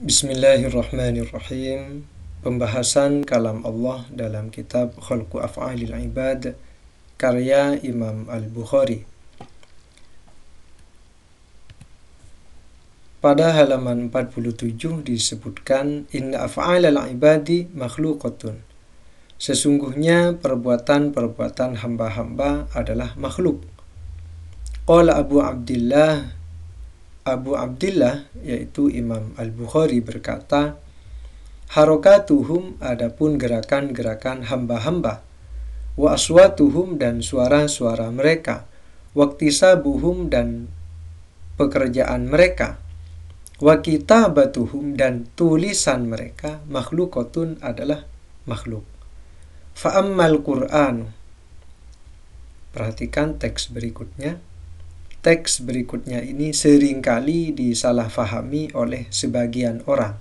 Bismillahirrahmanirrahim. Pembahasan kalam Allah dalam kitab Khalqu Af'alil Ibad karya Imam Al-Bukhari. Pada halaman 47 disebutkan inna af'alal ibadi makhluqatun. Sesungguhnya perbuatan-perbuatan hamba-hamba adalah makhluk. Qala Abu Abdillah yaitu Imam Al-Bukhari berkata, harokatuhum adapun gerakan-gerakan hamba-hamba, wa aswatuhum dan suara-suara mereka, waktisabuhum dan pekerjaan mereka, wa kitabatuhum dan tulisan mereka, makhlukotun adalah makhluk. Fa'ammal Qur'anu. Perhatikan teks berikutnya. Teks berikutnya ini seringkali disalahfahami oleh sebagian orang.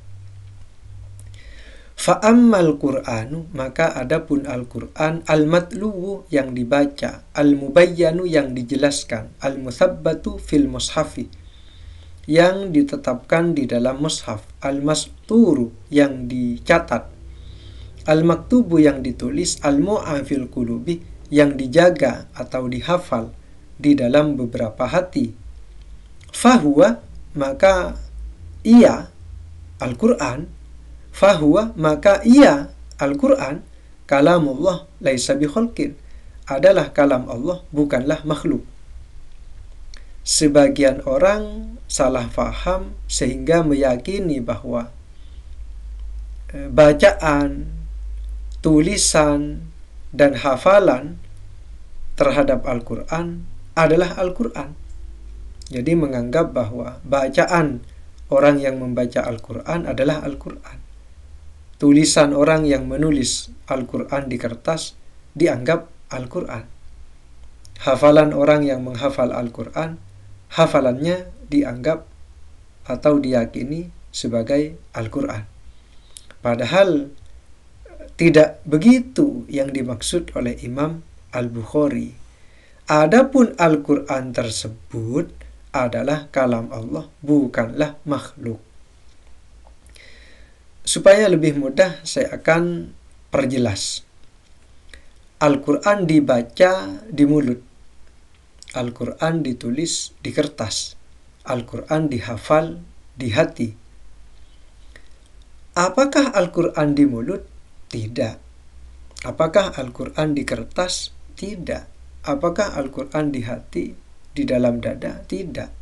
Fa'ammal Qur'anu, maka adapun Al-Qur'an, al-matluwu yang dibaca, al-mubayyanu yang dijelaskan, al-muthabbatu fil mushafi yang ditetapkan di dalam mushaf, al-masturu yang dicatat, al-maktubu yang ditulis, al-mu'afil qulubi yang dijaga atau dihafal di dalam beberapa hati. Fahuwa, maka ia Al-Quran, fahuwa, maka ia Al-Quran, kalamullah laisa bikhalqin, adalah kalam Allah, bukanlah makhluk. Sebagian orang salah faham sehingga meyakini bahwa bacaan, tulisan, dan hafalan terhadap Al-Quran adalah Al-Quran. Jadi menganggap bahwa bacaan orang yang membaca Al-Quran adalah Al-Quran. Tulisan orang yang menulis Al-Quran di kertas dianggap Al-Quran. Hafalan orang yang menghafal Al-Quran, hafalannya dianggap atau diyakini sebagai Al-Quran. Padahal tidak begitu yang dimaksud oleh Imam Al-Bukhari. Adapun Al-Quran tersebut adalah kalam Allah, bukanlah makhluk. Supaya lebih mudah, saya akan perjelas. Al-Quran dibaca di mulut, Al-Quran ditulis di kertas, Al-Quran dihafal di hati. Apakah Al-Quran di mulut? Tidak. Apakah Al-Quran di kertas? Tidak. Apakah Al-Quran di hati, di dalam dada? Tidak.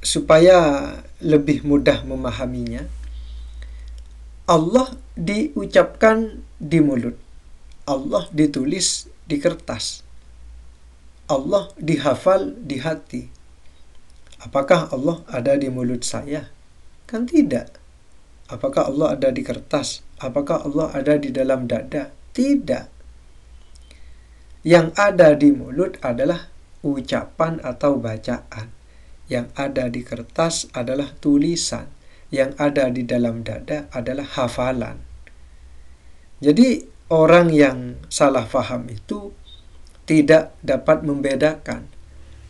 Supaya lebih mudah memahaminya, Allah diucapkan di mulut, Allah ditulis di kertas, Allah dihafal di hati. Apakah Allah ada di mulut saya? Kan tidak. Apakah Allah ada di kertas? Apakah Allah ada di dalam dada? Tidak. Yang ada di mulut adalah ucapan atau bacaan. Yang ada di kertas adalah tulisan. Yang ada di dalam dada adalah hafalan. Jadi orang yang salah faham itu tidak dapat membedakan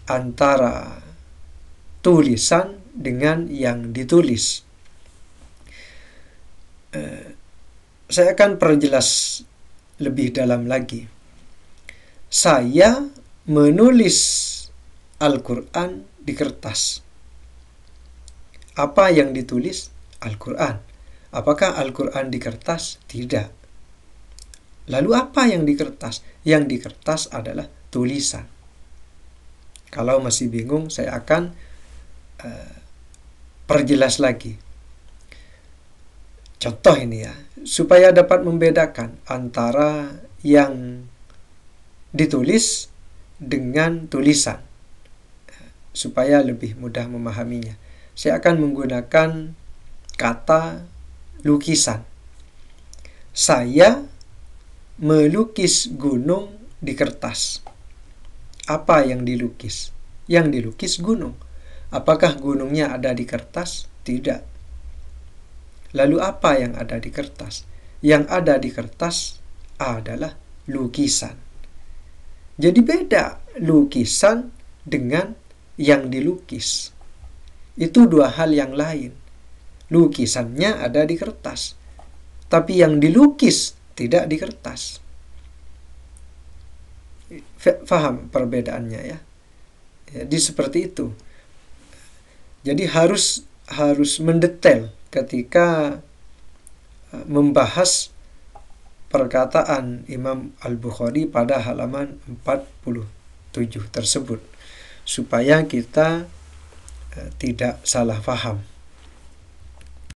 antara tulisan dengan yang ditulis. Saya akan perjelas lebih dalam lagi. Saya menulis Al-Quran di kertas. Apa yang ditulis? Al-Quran. Apakah Al-Quran di kertas? Tidak. Lalu apa yang di kertas? Yang di kertas adalah tulisan. Kalau masih bingung, saya akan perjelas lagi. Contoh ini ya, supaya dapat membedakan antara yang ditulis dengan tulisan, supaya lebih mudah memahaminya. Saya akan menggunakan kata lukisan. Saya melukis gunung di kertas. Apa yang dilukis? Yang dilukis gunung. Apakah gunungnya ada di kertas? Tidak. Lalu apa yang ada di kertas? Yang ada di kertas adalah lukisan. Jadi beda lukisan dengan yang dilukis. Itu dua hal yang lain. Lukisannya ada di kertas, tapi yang dilukis tidak di kertas. Faham perbedaannya ya? Jadi seperti itu. Jadi harus mendetail ketika membahas perkataan Imam Al-Bukhari pada halaman 47 tersebut, supaya kita tidak salah paham.